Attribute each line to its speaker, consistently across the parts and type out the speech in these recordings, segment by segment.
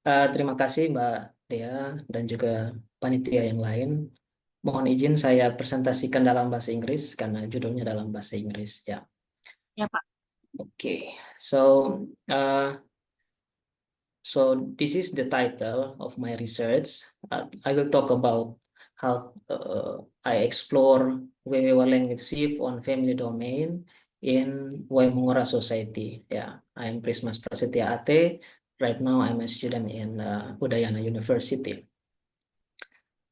Speaker 1: Terima kasih Mbak Dea dan juga panitia yang lain. Mohon izin saya presentasikan dalam bahasa Inggris karena judulnya dalam bahasa Inggris. Ya,
Speaker 2: Ya, Pak.
Speaker 1: oke. So, this is the title of my research. I will talk about how I explore Wewewa language shift on family domain in Waimangura society. Yeah, I am Prasetia Ate. Right now, I'm a student in Udayana University.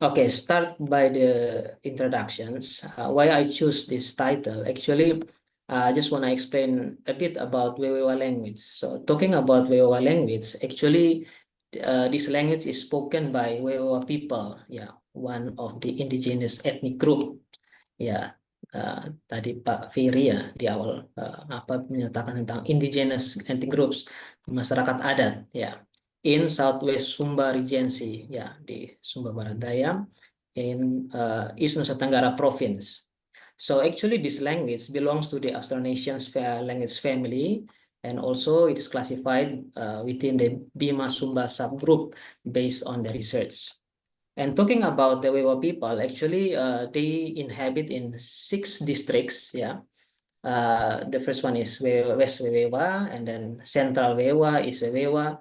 Speaker 1: Okay, start by the introductions. Why I choose this title? Actually, I just want to explain a bit about Wewewa language. So, talking about Wewewa language, actually, this language is spoken by Wewewa people. Yeah, one of the indigenous ethnic group. Ya, tadi Pak Firi ya di awal menyatakan tentang indigenous ethnic groups, masyarakat adat. Ya, in Southwest Sumba Regency, ya di Sumba Barat Daya, in East Nusa Tenggara Province. So actually this language belongs to the Austronesian language family, and also it is classified within the Bima Sumba subgroup based on the research. And talking about the Wewa people, actually they inhabit in 6 districts. Yeah, the first one is West Wewewa, and then Central Wewa, East Wewewa,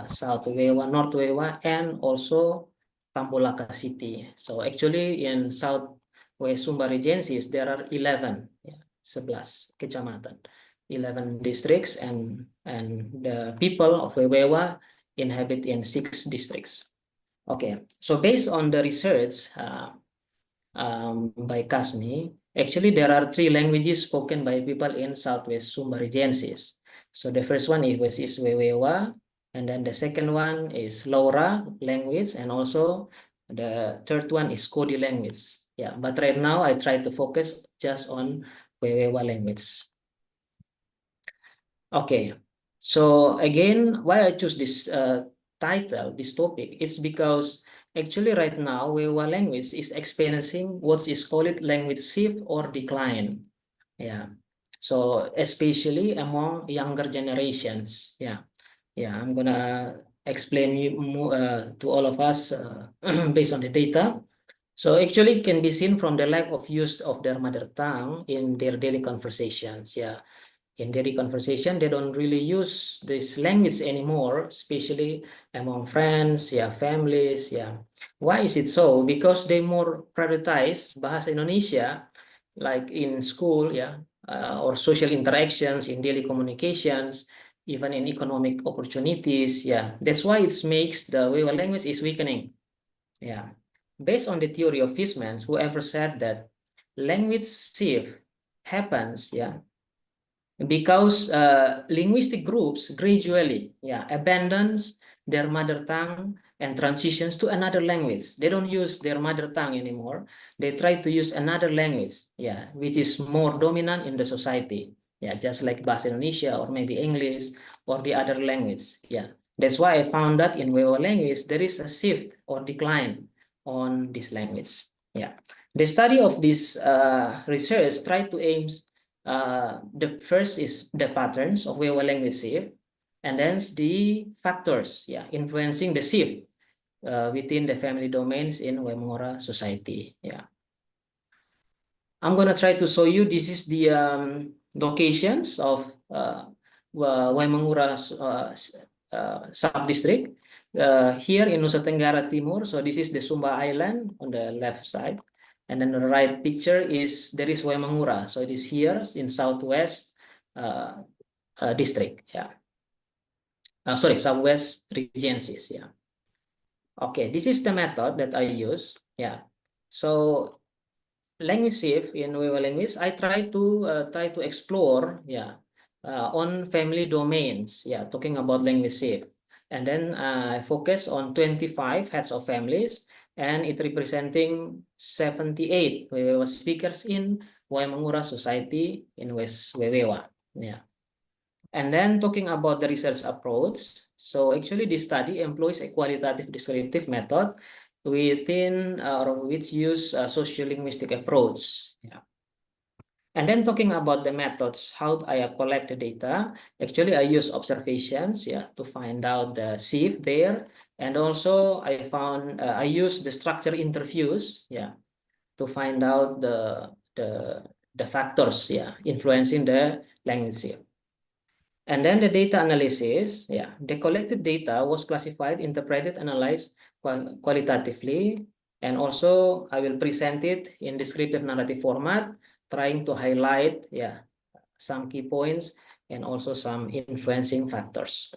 Speaker 1: South Wewewa, North Wewewa, and also Tambulaka City. So actually in South West Sumba Regencies, there are 11, 11 kecamatan, 11 districts, and the people of Wewewa inhabit in 6 districts. Okay, so based on the research by Kasni, actually there are 3 languages spoken by people in Southwest Sumba Regencies. So the first one is Wewewa, and then the second one is Laura language, and also the third one is Kodi language. Yeah, but right now I try to focus just on Wewewa language. Okay, so again, why I choose this title, this topic, it's because actually right now Wewewa language is experiencing what is called language shift or decline. Yeah, so especially among younger generations. Yeah, I'm gonna explain you more, to all of us based on the data. So actually it can be seen from the lack of use of their mother tongue in their daily conversations. Yeah, in daily conversation, they don't really use this language anymore, especially among friends, families, Why is it so? Because they more prioritize bahasa Indonesia, like in school, or social interactions, in daily communications, even in economic opportunities, That's why it makes the Wewa language is weakening, Based on the theory of Fishman, whoever said that language shift happens, because linguistic groups gradually abandons their mother tongue and transitions to another language. They don't use their mother tongue anymore. They try to use another language, which is more dominant in the society, just like Bahasa Indonesia or maybe English or the other language. That's why I found that in Wewa language there is a shift or decline on this language. The study of this research try to aim the first is the patterns of Wewa language shift, and then the factors, influencing the shift within the family domains in Waimangura society. I'm gonna try to show you. This is the locations of Waimangura sub-district here in Nusa Tenggara Timur. So this is the Sumba Island on the left side. And then the right picture is, there is Waimangura. So it is here in Southwest district, sorry, Southwest Regencies, Okay, this is the method that I use, So language shift in Wewa language, I try to explore, on family domains, talking about language shift. And then I focus on 25 heads of families, and it representing 78 Wewewa speakers in Waimangura society in West Wewewa. And then talking about the research approach, so actually this study employs a qualitative descriptive method within or which use a sociolinguistic approach. And then talking about the methods, how I collect the data, actually I use observations, yeah, to find out the sieve there. And also I use the structure interviews, yeah, to find out the factors, yeah, influencing the language sieve. And then the data analysis, yeah, the collected data was classified, interpreted, analyzed qualitatively, and also I will present it in descriptive narrative format, trying to highlight, yeah, some key points and also some influencing factors.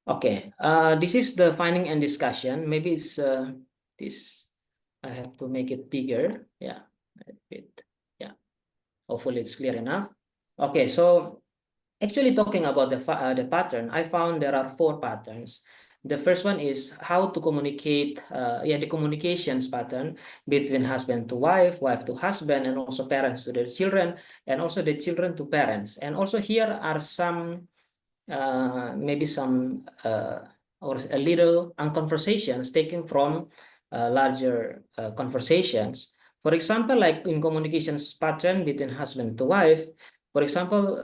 Speaker 1: Okay, this is the finding and discussion. Maybe it's this. I have to make it bigger. Yeah, a bit. Yeah, hopefully it's clear enough. Okay, so actually, talking about the pattern, I found there are 4 patterns. The first one is how to communicate, the communications pattern between husband to wife to husband, and also parents to their children, and also the children to parents. And also here are some maybe some or a little unconversations taken from larger conversations. For example, like in communications pattern between husband to wife, for example,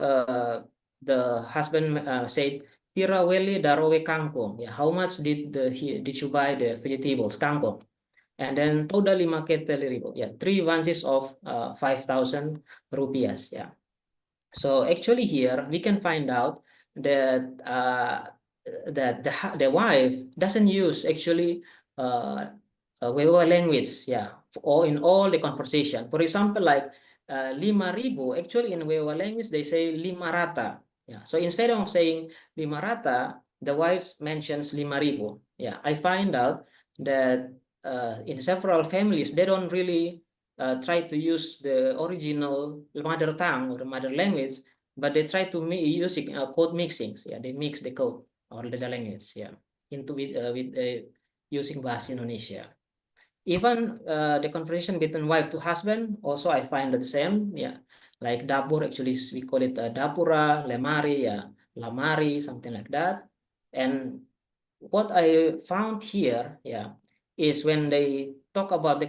Speaker 1: the husband said, "Pira weli darowe kangkong." Yeah, how much did you buy the vegetables kangkong? And then toda 5,000 ribu. Yeah, 3 bunches of 5,000 rupiahs. Yeah. So actually here we can find out that the wife doesn't use actually Wewewa language, yeah, or in all the conversation. For example, like 5,000, actually in Wewewa language they say 500. Yeah. So instead of saying 500, the wife mentions 5,000. Yeah. I find out that in several families they don't really try to use the original mother tongue or the mother language, but they try to using code mixings. Yeah, they mix the code or the language. Yeah, into with using bahasa Indonesia. Even the conversation between wife to husband also I find the same. Yeah, like dapur actually we call it dapura, lemari, yeah, lamari, something like that. And what I found here, yeah, is when they talk about the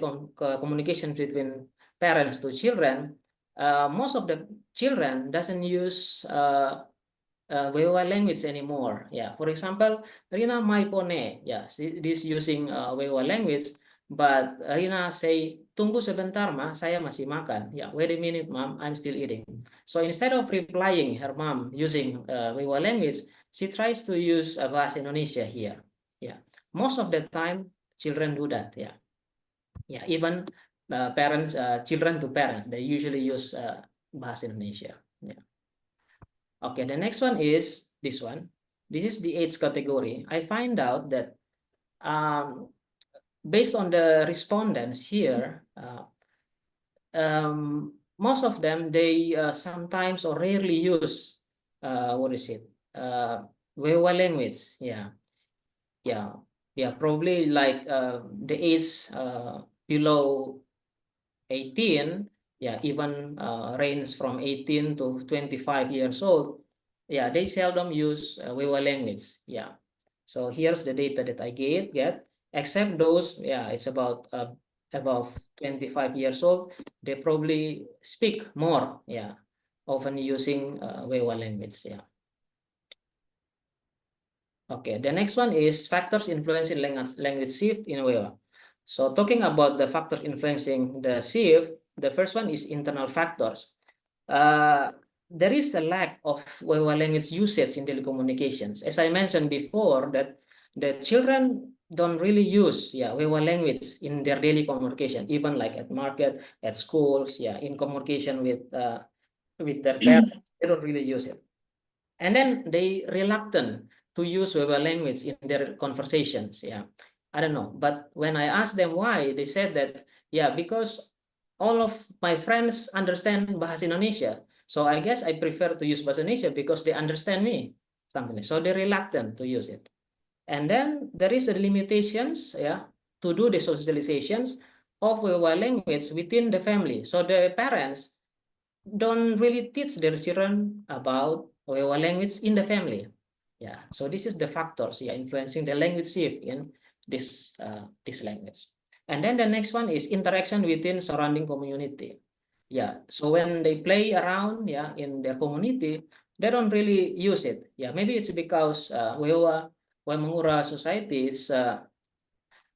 Speaker 1: communication between parents to children, most of the children doesn't use Wewewa language anymore. Yeah, for example, Rina mai pone. Yeah, this using Wewewa language, but Rina say, tunggu sebentar ma, saya masih makan. Yeah, wait a minute, mom, I'm still eating. So instead of replying her mom using Wewewa language, she tries to use bahasa Indonesia here. Yeah, most of the time children do that. Yeah, yeah, even parents, children to parents, they usually use bahasa Indonesia. Yeah. Okay, the next one is this one. This is the age category. I find out that um, based on the respondents here, most of them, they sometimes or rarely use, what is it? Wewa language. Yeah, yeah, yeah, probably like the age below 18, yeah, even range from 18 to 25 years old, yeah, they seldom use Wewa language. Yeah. So here's the data that I get, except those, yeah, it's about above 25 years old, they probably speak more, yeah, often using Wewa language, yeah. Okay, the next one is factors influencing language shift in Wewa. So talking about the factors influencing the shift, the first one is internal factors. Uh, there is a lack of Wewa language usage in daily communications. As I mentioned before, that the children don't really use, yeah, Wewa language in their daily communication, even like at market, at schools, yeah, in communication with their parents, they don't really use it. And then they reluctant to use Weber language in their conversations. Yeah, I don't know, but when I asked them why, they said that, yeah, because all of my friends understand bahasa Indonesia, so I guess I prefer to use bahasa Indonesia because they understand me, something like. So they're reluctant to use it. And then there is the limitations, yeah, to do the socializations of Weber language within the family. So the parents don't really teach their children about Wewa language in the family. Yeah, so this is the factors, yeah, influencing the language shift in this language. And then the next one is interaction within surrounding community. Yeah, so when they play around, yeah, in their community, they don't really use it. Yeah, maybe it's because Waimangura society is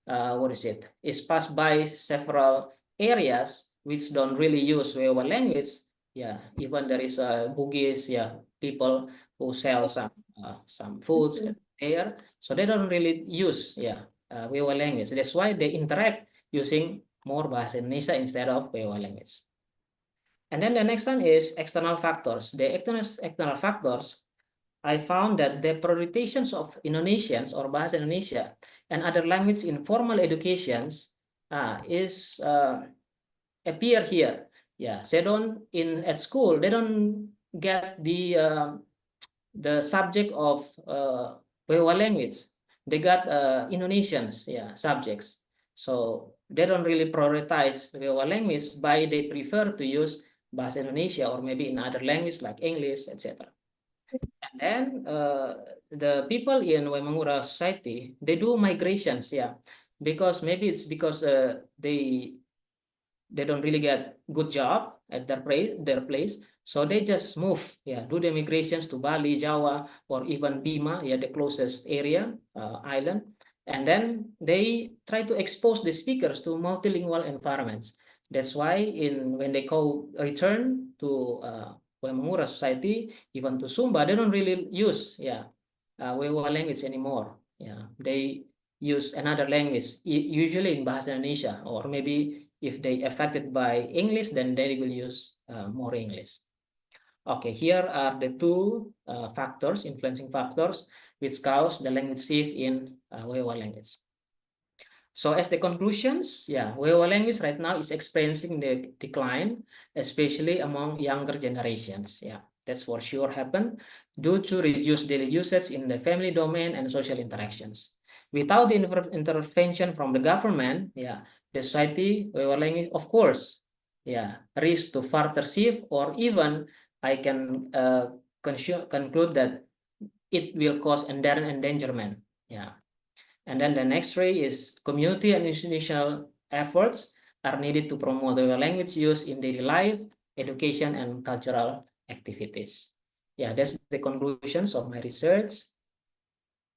Speaker 1: what is it? Is passed by several areas which don't really use Wewewa language. Yeah, even there is a Bugis, yeah, people who sell some foods there, so they don't really use Wewewa language. That's why they interact using more Bahasa Indonesia instead of Wewewa language. And then the next one is external factors. The external factors, I found that the prioritizations of Indonesians or Bahasa Indonesia and other language in formal educations is appear here. Yeah, they don't at school. They don't get the subject of Wewewa language. They got Indonesians, yeah, subjects. So they don't really prioritize Wewewa language, by they prefer to use Bahasa Indonesia or maybe in other language like English, etc. And then the people in Waimangura society, they do migrations, yeah, because maybe it's because they don't really get good job at their place, so they just move, yeah, do the migrations to Bali, Java, or even Bima, yeah, the closest area island, and then they try to expose the speakers to multilingual environments. That's why when they return to Waimangura society, even to Sumba, they don't really use Wewewa language anymore. Yeah, they use another language, usually in Bahasa Indonesia, or maybe if they affected by English, then they will use more English. Okay, here are the two influencing factors, which cause the language shift in Wewewa language. So as the conclusions, Wewewa language right now is experiencing the decline, especially among younger generations. Yeah, that's for sure happen due to reduced daily usage in the family domain and social interactions. Without the intervention from the government, the society, Wewewa language, of course, risk to further shift, or even I can conclude that it will cause endangerment. Yeah. And then the next three is community and institutional efforts are needed to promote the language use in daily life, education, and cultural activities. Yeah, that's the conclusions of my research.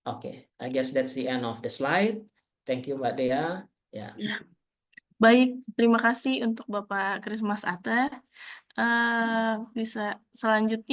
Speaker 1: Okay, I guess that's the end of the slide. Thank you, Mbak Dea. Yeah.
Speaker 2: Baik, terima kasih untuk Bapak Christmas Ate. Bisa selanjutnya